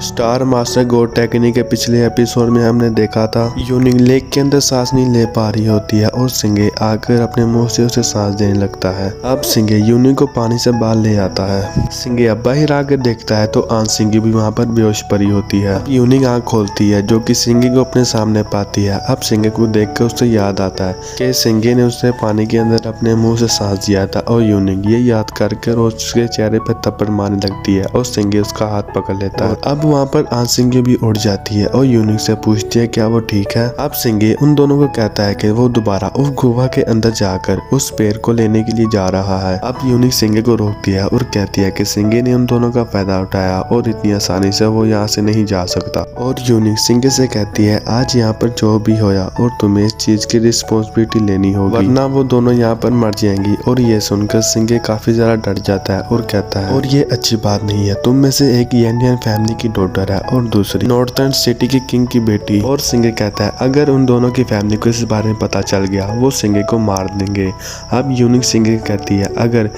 Star master गोड technique के पिछले एपिसोड में हमने देखा था यूनिंग लेक के अंदर सांस नहीं ले पा रही होती है और सिंगे आकर अपने मुंह से उसे सांस देने लगता है। अब सिंगे यूनिंग को पानी से बाहर ले आता है। सिंगे अब बाहर आकर देखता है तो आन सिंगे भी वहाँ पर बेहोश पड़ी होती है। अब यूनिंग आँख खोलती है जो कि सिंगे को अपने सामने पाती है। अब सिंगे को देखकर उसे याद आता है कि सिंगे ने उसे पानी के अंदर अपने मुंह से सांस दिया था और यूनिंग ये याद करके उसके चेहरे पर थप्पड़ मारने लगती है और सिंगे उसका हाथ पकड़ लेता है। अब वहाँ पर आन सिंगे भी उड़ जाती है और यूनिंग से पूछती है क्या वो ठीक है। अब सिंगे उन दोनों को कहता है कि वो दोबारा उस गुफा के अंदर जाकर उस पेड़ को लेने के लिए जा रहा है। अब यूनिंग सिंगे को रोकती है और कहती है कि सिंगे ने उन दोनों का फायदा उठाया और इतनी आसानी से वो यहाँ से नहीं जा सकता। और यूनिंग सिंगे से कहती है आज यहाँ पर जो भी होया और तुम्हें इस चीज की रिस्पॉन्सिबिलिटी लेनी होगी वरना वो दोनों यहाँ पर मर जाएंगी। और ये सुनकर सिंगे काफी ज्यादा डर जाता है और कहता है और ये अच्छी बात नहीं है, तुम में से एक इंडियन फैमिली की डॉटर है और दूसरी नॉर्थर्न सिटी के किंग की बेटी। और सिंगे कहता है अगर उन दोनों की फैमिली को इस बारे में पता चल गया वो सिंगे को मार देंगे। अब यूनिंग सिंगे कहती है अगर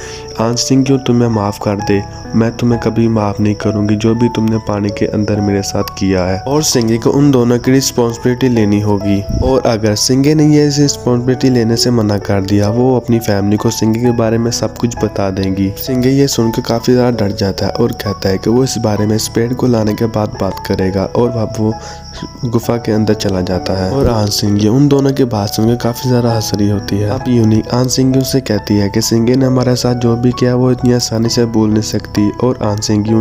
आन सिंगे तुम्हें माफ कर दे मैं तुम्हें कभी माफ नहीं करूंगी जो भी तुमने पानी के अंदर मेरे साथ किया है। और सिंगे को उन दोनों की रिस्पॉन्सिबिलिटी लेनी होगी और अगर सिंगे ने ये रिस्पॉन्सिबिलिटी लेने से मना कर दिया वो अपनी फैमिली को सिंगे के बारे में सब कुछ बता देंगी। सिंगे ये सुनकर काफी ज्यादा डर जाता है और कहता है कि वो इस बारे में इस पेड़ को लाने के बाद बात करेगा और अब वो गुफा के अंदर चला जाता है। और आन सिंगे उन दोनों की बात सुनकर काफी ज्यादा हंस रही होती है। अब यूनिंग आन सिंगे से कहती है कि सिंगे ने हमारे साथ जो भी किया वो इतनी आसानी से भूल नहीं सकती। और आन सिंगे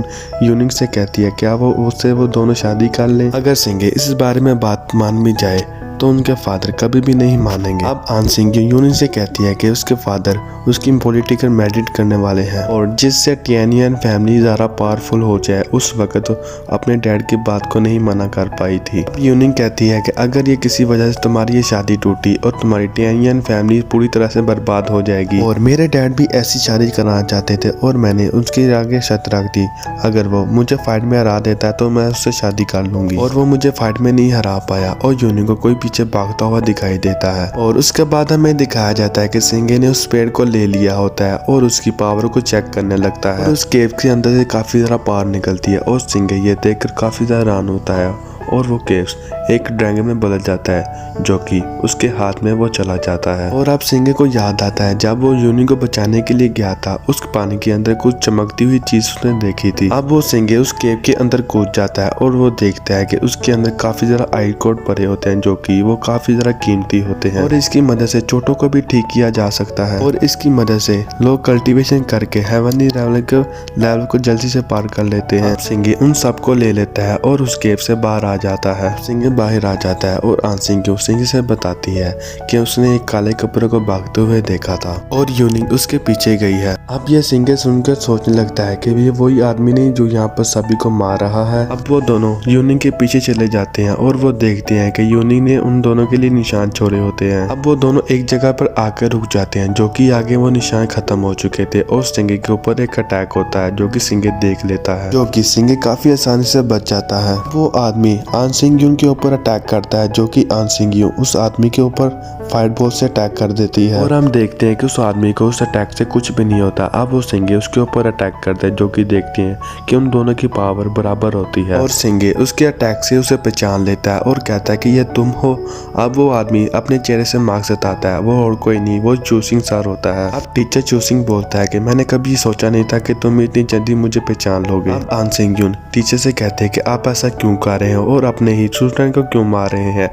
यूनिंग से कहती है क्या वो उससे वो दोनों शादी कर लें। अगर सिंगे इस बारे में बात मान भी जाए तो उनके फादर कभी भी नहीं मानेंगे। अब आन सिंगे यूनिंग से कहती है कि उसके फादर उसकी पॉलिटिकल मैरिट करने वाले हैं और जिससे टियानियन फैमिली ज़्यादा पावरफुल हो जाए उस वक्त अपने डैड की बात को नहीं मना कर पाई थी। अब यूनिंग कहती है कि अगर ये किसी वजह से तुम्हारी ये शादी टूटी और तुम्हारी टियानियन फैमिली पूरी तरह से बर्बाद हो जाएगी। और मेरे डैड भी ऐसी शादी कराना चाहते थे और मैंने उसके आगे शर्त रख दी अगर वो मुझे फाइट में हरा देता है तो मैं उससे शादी कर लूंगी। और वो मुझे फाइट में नहीं हरा पाया और यूनिंग को कोई पीछे भागता हुआ दिखाई देता है। और उसके बाद हमें दिखाया जाता है कि सिंगे ने उस पेड़ को ले लिया होता है और उसकी पावर को चेक करने लगता है। और उस केव के अंदर से काफी ज्यादा पावर निकलती है और सिंगे ये देखकर काफी ज्यादा हैरान होता है और वो केव्स एक ड्रैगन में बदल जाता है जो कि उसके हाथ में वो चला जाता है। और अब सिंगे को याद आता है जब वो यूनिंग को बचाने के लिए गया था उस पानी के अंदर कुछ चमकती हुई चीज उसने देखी थी। अब वो सिंगे उस केव के अंदर कूद जाता है और वो देखता है कि उसके अंदर काफी ज्यादा आइड कोड पड़े होते हैं जो कि वो काफी ज्यादा कीमती होते हैं और इसकी मदद से चोटों को भी ठीक किया जा सकता है। और इसकी मदद से लोग कल्टीवेशन करके हेवनली लेवल को जल्दी से पार कर लेते हैं। सिंगे उन सबको ले लेता है और उस केव से बाहर आ जाता है। सिंगे बाहर आ जाता है और आन सिंगे सिंगे से बताती है कि उसने एक काले कपड़े को भागते हुए देखा था और यूनिंग उसके पीछे गई है। अब ये सिंगे सुनकर सोचने लगता है कि ये वही आदमी नहीं जो यहाँ पर सभी को मार रहा है। अब वो दोनों यूनिंग के पीछे चले जाते हैं और वो देखते हैं कि यूनिंग ने उन दोनों के लिए निशान छोड़े होते हैं। अब वो दोनों एक जगह पर आकर रुक जाते हैं जो कि आगे वो निशान खत्म हो चुके थे और सिंगे के ऊपर एक अटैक होता है जो कि सिंगे देख लेता है जो कि सिंगे काफी आसानी से बच जाता है। वो आदमी आन सिंगे के ऊपर अटैक करता है जो कि आन सिंगे उस आदमी के ऊपर फाइट बॉल से अटैक कर देती है। और हम देखते हैं कि उस आदमी को उस अटैक से कुछ भी नहीं होता। अब वो सिंगे उसके ऊपर अटैक करते हैं जो कि देखते हैं कि उन दोनों की पावर बराबर होती है। और सिंगे उसके अटैक से उसे पहचान लेता है और कहता है कि ये तुम हो। अब वो आदमी अपने चेहरे से मार्क्स जताता है वो और कोई नहीं वो चूसिंग सर होता है। अब टीचर चूसिंग बोलता है कि मैंने कभी सोचा नहीं था कि तुम इतनी जल्दी मुझे पहचान लोगे। अब आन सिंगे टीचर से कहते हैं कि आप ऐसा क्यों कर रहे हो और अपने ही स्टूडेंट को क्यों मार रहे हैं।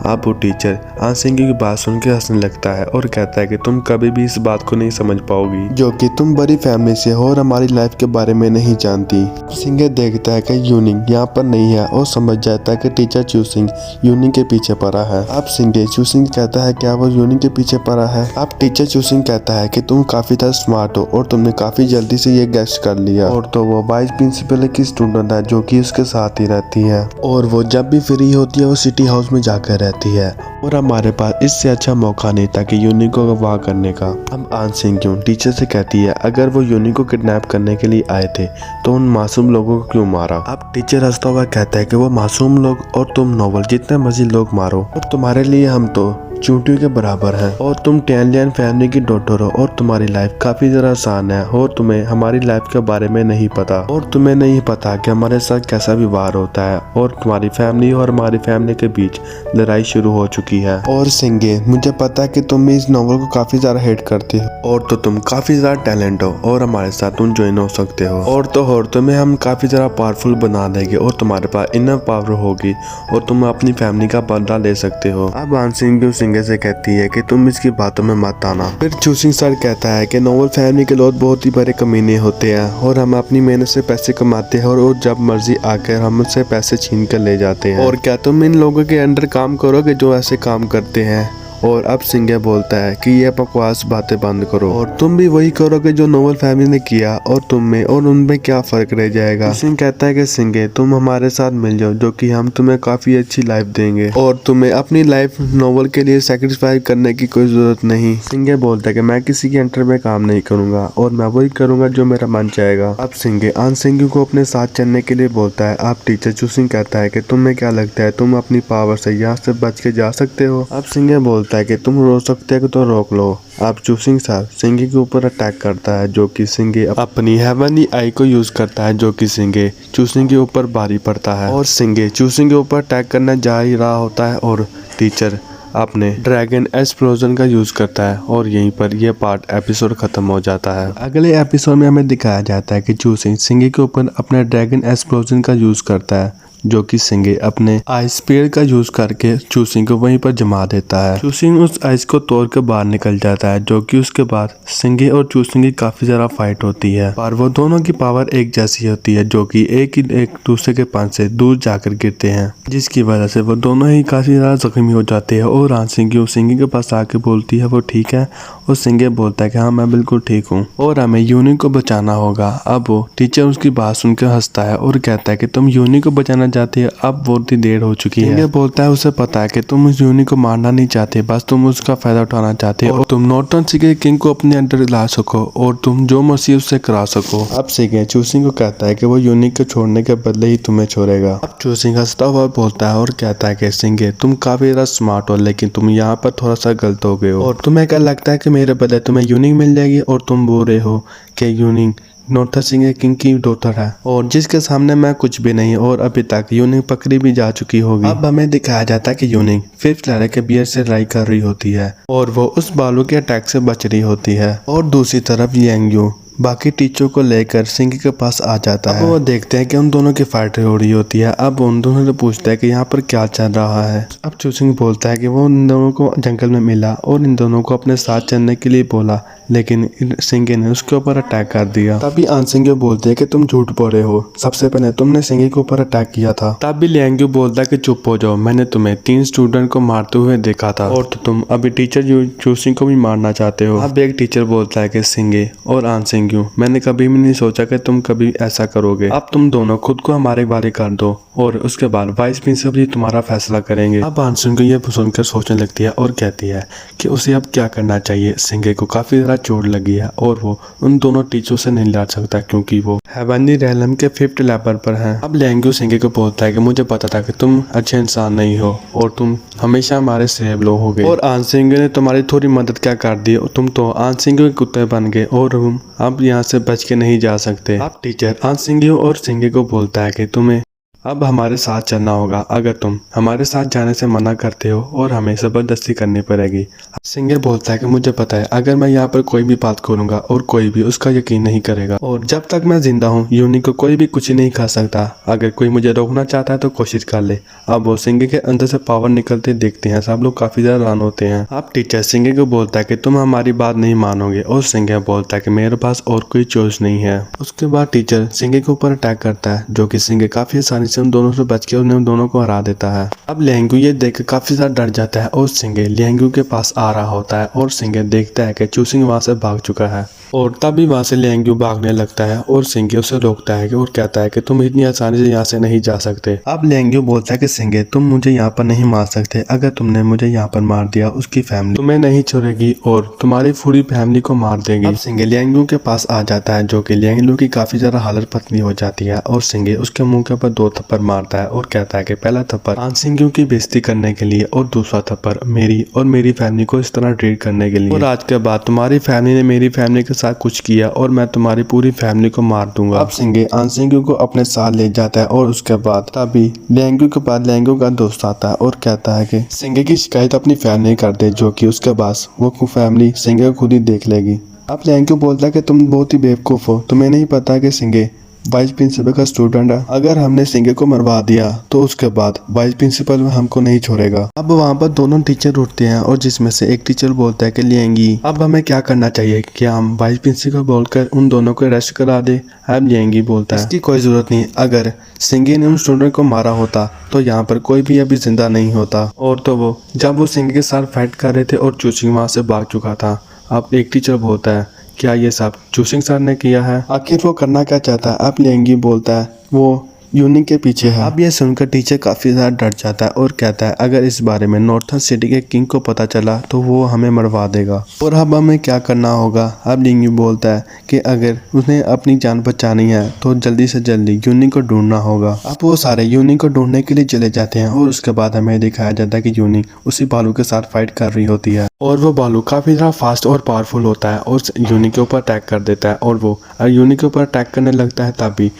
अब वो टीचर आन सिंगे की बात सुन के हंसने लगता है और कहता है कि तुम कभी भी इस बात को नहीं समझ पाओगी जो कि तुम बड़ी फैमिली से हो और हमारी लाइफ के बारे में नहीं जानती। सिंगे देखता है कि यूनिंग यहाँ पर नहीं है और समझ जाता है कि टीचर चूसिंग यूनिंग के पीछे पड़ा है। अब सिंगे चूसिंग कहता है क्या वो यूनिंग के पीछे पड़ा है। अब टीचर चूसिंग कहता है कि तुम काफी ज्यादा स्मार्ट हो और तुमने काफी जल्दी से ये गेस कर लिया। और तो वो वाइस प्रिंसिपल की स्टूडेंट है जो कि उसके साथ ही रहती है और वो जब भी फ्री होती है वो सिटी हाउस में जाकर रहती है। और हमारे पास इससे अच्छा मौका नहीं था कि यूनिंग को अगवा करने का। अब आन सिंगे टीचर से कहती है अगर वो यूनिंग को किडनैप करने के लिए आए थे तो उन मासूम लोगों को क्यों मारा। अब टीचर हंसता हुआ कहता है कि वो मासूम लोग और तुम नोबल जितने मर्जी लोग मारो और तुम्हारे लिए हम तो चूंटियों के बराबर है और तुम टैनलियन फैमिली की डॉटर हो और तुम्हारी लाइफ काफी ज्यादा आसान है और तुम्हें हमारी लाइफ के बारे में नहीं पता और तुम्हें नहीं पता कि हमारे साथ कैसा व्यवहार होता है और तुम्हारी फैमिली और हमारी फैमिली के बीच लड़ाई शुरू हो चुकी है। और सिंगे, मुझे पता है कि तुम भी इस नॉवल को काफी ज्यादा हेट करते हो और तो तुम काफी ज्यादा टैलेंट हो और हमारे साथ तुम ज्वाइन हो सकते हो और तुम्हें हम काफी ज्यादा पावरफुल बना देंगे और तुम्हारे पास इनर पावर होगी और तुम अपनी फैमिली का बदला ले सकते हो। अब आनसिंग सिंगे से कहती है कि तुम इसकी बातों में मत आना। फिर चूसिंग सर कहता है कि नॉवल फैमिली के लोग बहुत ही बड़े कमीने होते हैं और हम अपनी मेहनत से पैसे कमाते हैं और जब मर्जी आकर हमसे पैसे छीन कर ले जाते हैं और क्या तुम इन लोगों के अंडर काम करोगे जो ऐसे काम करते हैं। और अब सिंगे बोलता है कि ये बकवास बातें बंद करो और तुम भी वही करोगे जो नोवल फैमिली ने किया और तुम में और उनमें क्या फर्क रह जाएगा। सिंह कहता है कि सिंगे, तुम हमारे साथ मिल जाओ जो कि हम तुम्हें काफी अच्छी लाइफ देंगे और तुम्हें अपनी लाइफ नोवल के लिए सैक्रिफाइस करने की कोई जरूरत नहीं। सिंगे बोलता है कि मैं किसी के अंडर में काम नहीं करूंगा और मैं वही करूंगा जो मेरा मन चाहेगा। अब सिंगे आनसिंग को अपने साथ चलने के लिए बोलता है। अब टीचर चूसिंग कहता है कि तुम्हें क्या लगता है तुम अपनी पावर से यहाँ से बच के जा सकते हो। अब सिंगे बोलता है कि तुम रोक सकते हो तो रोक लो। अब चूसिंग सर सिंगे के ऊपर अटैक करता है जो कि सिंगे अपनी हेवनली आई को यूज करता है जो कि सिंगे चूसिंग के ऊपर भारी पड़ता है और सिंगे चूसिंग के ऊपर अटैक करने जा ही रहा होता है और टीचर अपने ड्रैगन एक्सप्लोजन का यूज करता है और यहीं पर यह पार्ट एपिसोड खत्म हो जाता है। अगले एपिसोड में हमें दिखाया जाता है कि चूसिंग सिंगे के ऊपर अपने ड्रैगन एक्सप्लोजन का यूज करता है जो कि सिंगे अपने आइस स्पीयर का यूज करके चूसिंग को वहीं पर जमा देता है। चूसिंग उस आइस को तोड़ कर बाहर निकल जाता है जो कि उसके बाद सिंगे और चूसिंग की काफी ज्यादा फाइट होती है पर वो दोनों की पावर एक जैसी होती है जो कि एक दूसरे के पंच से दूर जाकर गिरते हैं जिसकी वजह से वो दोनों ही काफी ज्यादा जख्मी हो जाते हैं और आनसिंग सिंगे के पास आके बोलती है वो ठीक है और सिंगे बोलता है कि हाँ मैं बिल्कुल ठीक हूँ और हमें यूनी को बचाना होगा। अब वो टीचर उसकी बात सुनकर हंसता है और कहता है कि तुम यूनी को बचाना चाहती है, अब बहुत ही देर हो चुकी है। सिंगे बोलता है उसे पता है कि तुम उस यूनी को मारना नहीं चाहते, बस तुम उसका फायदा उठाना चाहते हो और तुम नॉर्टन सिंगे किंग को अपने अंडर ला सको और तुम जो मर्जी उससे करा सको। अब सिंगे चूसिंग को कहता है कि वो यूनी को छोड़ने के बदले ही तुम्हें छोड़ेगा। अब चूसिंग हंसता हुआ बोलता है और कहता है कि सिंगे तुम काफी ज्यादा स्मार्ट हो लेकिन तुम यहाँ पर थोड़ा सा गलत हो गए हो और तुम्हें क्या लगता है कि मेरे बदले तुम्हें यूनिक मिल जाएगी और तुम बोल रहे हो कि यूनिक नॉर्थन सिंह किंग की डॉटर है और जिसके सामने मैं कुछ भी नहीं और अभी तक यूनिक पकड़ी भी जा चुकी होगी। अब हमें दिखाया जाता है कि यूनिक फिफ्थ लड़के के बियर से लड़ाई कर रही होती है और वो उस बालू के अटैक से बच रही होती है और दूसरी तरफ यांगयू बाकी टीचर को लेकर सिंह के पास आ जाता है। वो देखते हैं कि उन दोनों की फाइट हो रही होती है। अब उन दोनों से पूछता है कि यहाँ पर क्या चल रहा है। अब चूसिंग बोलता है कि वो इन दोनों को जंगल में मिला और इन दोनों को अपने साथ चलने के लिए बोला लेकिन सिंगे ने उसके ऊपर अटैक कर दिया। तभी आनसिंगे बोलते हैं कि तुम झूठ बोल रहे हो, सबसे पहले तुमने सिंगे के ऊपर अटैक किया था। तब भी लियांगयू बोलता है कि चुप हो जाओ, मैंने तुम्हें 3 स्टूडेंट को मारते हुए देखा था और तो तुम अभी टीचर चूसिंग को भी मारना चाहते हो। अब एक टीचर बोलता है कि सिंगे और आनसिंगे, मैंने कभी भी नहीं सोचा कि तुम कभी ऐसा करोगे। अब तुम दोनों खुद को हमारे वाले कर दो और उसके बाद वाइस प्रिंसिपल तुम्हारा फैसला करेंगे। अब आनसिंगे ये सुनकर सोचने लगती है और कहती है कि उसे अब क्या करना चाहिए। सिंगे को काफी ज्यादा चोट लगी है और वो उन दोनों टीचरों से नहीं लड़ सकता क्योंकि वो हेवनली रेलम के 5th लेवल पर हैं। अब लियांगयू सिंगे को बोलता है कि मुझे पता था कि तुम अच्छे इंसान नहीं हो और तुम हमेशा हमारे सेब लो हो गए और आनसिंगे ने तुम्हारी थोड़ी मदद क्या कर दी, तुम तो आनसिंगे के कुत्ते बन गए और हम अब यहाँ से बच के नहीं जा सकते। अब टीचर आनसिंगे और सिंगे को बोलता है कि तुम्हें अब हमारे साथ चलना होगा, अगर तुम हमारे साथ जाने से मना करते हो और हमें जबरदस्ती करनी पड़ेगी। सिंगे बोलता है कि मुझे पता है अगर मैं यहाँ पर कोई भी बात करूंगा और कोई भी उसका यकीन नहीं करेगा और जब तक मैं जिंदा हूँ यूनिक को कोई भी कुछ नहीं खा सकता। अगर कोई मुझे रोकना चाहता है तो कोशिश कर ले। अब वो सिंगे के अंदर से पावर निकलते देखते हैं, सब लोग काफी ज्यादा हैरान होते हैं। अब टीचर सिंगे को बोलता है कि तुम हमारी बात नहीं मानोगे और सिंगे बोलता है कि मेरे पास और कोई चॉइस नहीं है। उसके बाद टीचर सिंगे के ऊपर अटैक करता है जो कि सिंगे काफी आसानी से उन दोनों से बच के उन्हें दोनों को हरा देता है। अब लियांगयू ये देख काफी ज्यादा डर जाता है और सिंगे लियांगयू के पास आ रहा होता है और सिंगे देखता है कि चूसिंग वहां से भाग चुका है और तभी वहां से लियांगयू भागने लगता है और सिंगे उसे रोकता है और कहता है कि तुम इतनी आसानी से यहाँ से नहीं जा सकते। अब लियांगयू बोलता है कि सिंगे तुम मुझे यहाँ पर नहीं मार सकते, अगर तुमने मुझे यहाँ पर मार दिया उसकी फैमिली तुम्हें नहीं छोड़ेगी और तुम्हारी पूरी फैमिली को मार देगी। अब सिंगे लियांगयू के पास आ जाता है जो कि लियांगयू की काफी ज्यादा हालत पतली हो जाती है और सिंगे उसके मुंह के ऊपर 2 थप्पड़ मारता है और कहता है कि पहला थप्पड़ आन सिंह की बेइज्जती करने के लिए और दूसरा थप्पड़ मेरी और मेरी फैमिली को इस तरह ट्रीट करने के लिए, और आज के बाद तुम्हारी फैमिली ने मेरी फैमिली के साथ कुछ किया और मैं तुम्हारी पूरी फैमिली को मार दूंगा। अब सिंह आन सिंह को अपने साथ ले जाता है और उसके बाद तभी लियांगू के बाद लियांगू का दोस्त आता है और कहता है कि सिंह की शिकायत अपनी फैमिली कर दे, जो कि उसके पास वो फैमिली सिंह को खुद ही देख लेगी। अब लियांगू बोलता है कि तुम बहुत ही बेवकूफ हो, तुम्हें नहीं पता कि सिंह वाइस प्रिंसिपल का स्टूडेंट है। अगर हमने सिंह को मरवा दिया तो उसके बाद वाइस प्रिंसिपल हमको नहीं छोड़ेगा। अब वहाँ पर दोनों टीचर उठते हैं और जिसमें से एक टीचर बोलता है कि लियांगी अब हमें क्या करना चाहिए, क्या हम वाइस प्रिंसिपल को बोलकर उन दोनों को अरेस्ट करा दे। अब लियांगी बोलता है इसकी कोई जरूरत नहीं, अगर सिंह ने उन स्टूडेंट को मारा होता तो यहाँ पर कोई भी अभी जिंदा नहीं होता। और तो वो जब वो सिंह के साथ फाइट कर रहे थे और चूसिंग वहाँ से भाग चुका था। अब एक टीचर बोलता है क्या ये सब चूसिंग सर ने किया है, आखिर वो करना क्या चाहता है। अब लियांगी बोलता है वो यूनिक के पीछे है। अब ये सुनकर टीचर काफी ज्यादा डर जाता है और कहता है अगर इस बारे में नॉर्थन सिटी के किंग को पता चला तो वो हमें मरवा देगा और अब हमें क्या करना होगा। अब लियांगी बोलता है कि अगर उसने अपनी जान बचानी है तो जल्दी से जल्दी यूनिक को ढूंढना होगा। अब वो सारे यूनिक को ढूंढने के लिए चले जाते हैं और उसके बाद हमें दिखाया जाता है कि यूनिक उसी भालू के साथ फाइट कर रही होती है और वो भालू काफी ज्यादा फास्ट और पावरफुल होता है और यूनिक के ऊपर अटैक कर देता है और वो यूनिक के ऊपर अटैक करने लगता है तभी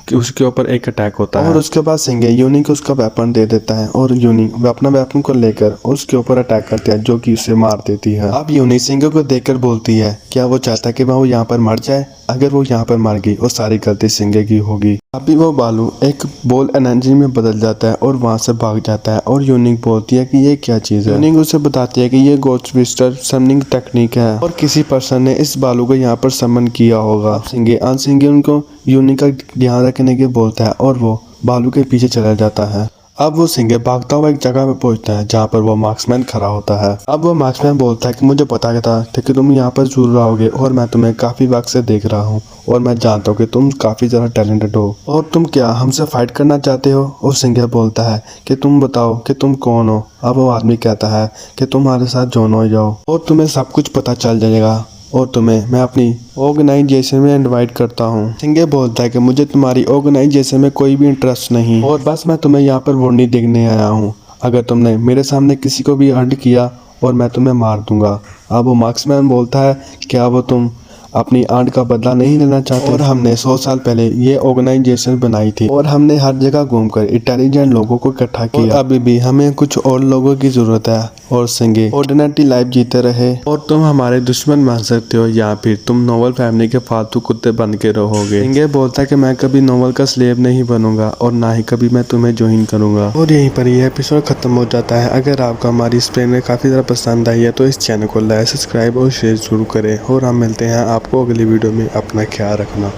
कि उसके ऊपर एक अटैक होता है और उसके बाद सिंह यूनिक उसका वेपन दे देता है और यूनिक अपना वेपन को लेकर उसके ऊपर अटैक करता है जो कि उसे मार देती है। अब यूनिक सिंह को देखकर बोलती है क्या वो चाहता है कि वो यहाँ पर मर जाए, अगर वो यहाँ पर मर गई और सारी गलती सिंह की होगी। अभी वो भालू एक बॉल एनर्जी में बदल जाता है और वहाँ से भाग जाता है और यूनिक बोलती है कि ये क्या चीज है। यूनिक उसे बताती है कि ये गोस्ट ट्विस्टर समनिंग टेक्निक है और किसी पर्सन ने इस भालू को यहाँ पर समन किया होगा। सिंह उनको यूनिक का ध्यान रखने के बोलता है और वो भालू के पीछे चला जाता है। अब वो सिंह भागता हुआ एक जगह पे पहुंचता है जहाँ पर वो मार्क्समैन खड़ा होता है। अब वो मार्क्समैन बोलता है कि मुझे पता था कि तुम यहाँ पर जरूर आओगे और मैं तुम्हें काफी वक्त से देख रहा हूँ और मैं जानता हूँ कि तुम काफी ज्यादा टैलेंटेड हो और तुम क्या हमसे फाइट करना चाहते हो। और सिंह बोलता है कि तुम बताओ कि तुम कौन हो। अब वो आदमी कहता है कि तुम हमारे साथ जॉइन हो जाओ और तुम्हें सब कुछ पता चल जाएगा और तुम्हें मैं अपनी ऑर्गेनाइजेशन में इनवाइट करता हूँ। सिंह बोलता है कि मुझे तुम्हारी ऑर्गेनाइजेशन में कोई भी इंटरेस्ट नहीं और बस मैं तुम्हें यहाँ पर वार्निंग देखने आया हूँ, अगर तुमने मेरे सामने किसी को भी हर्ट किया और मैं तुम्हें मार दूंगा। अब वो मार्क्समैन बोलता है क्या वो तुम अपनी आंट का बदला नहीं लेना चाहते और हमने 100 साल पहले ये ऑर्गेनाइजेशन बनाई थी और हमने हर जगह घूमकर इंटेलिजेंट लोगों को इकट्ठा किया और अभी भी हमें कुछ और लोगों की जरूरत है। और सिंह ऑर्डिनरी लाइफ जीते रहे और तुम हमारे दुश्मन बन सकते हो या फिर तुम नोबल फैमिली के फालतू कुत्ते बन के रहोगे। सिंह बोलता है कि मैं कभी नोबल का स्लेव नहीं बनूंगा और ना ही कभी मैं तुम्हें ज्वाइन करूंगा। और यहीं पर यह एपिसोड खत्म हो जाता है। अगर आपको हमारी इस प्रेम में काफी ज्यादा पसंद आई है तो इस चैनल को लाइक, सब्सक्राइब और शेयर जरूर करें और हम मिलते हैं आपको अगली वीडियो में। अपना ख्याल रखना।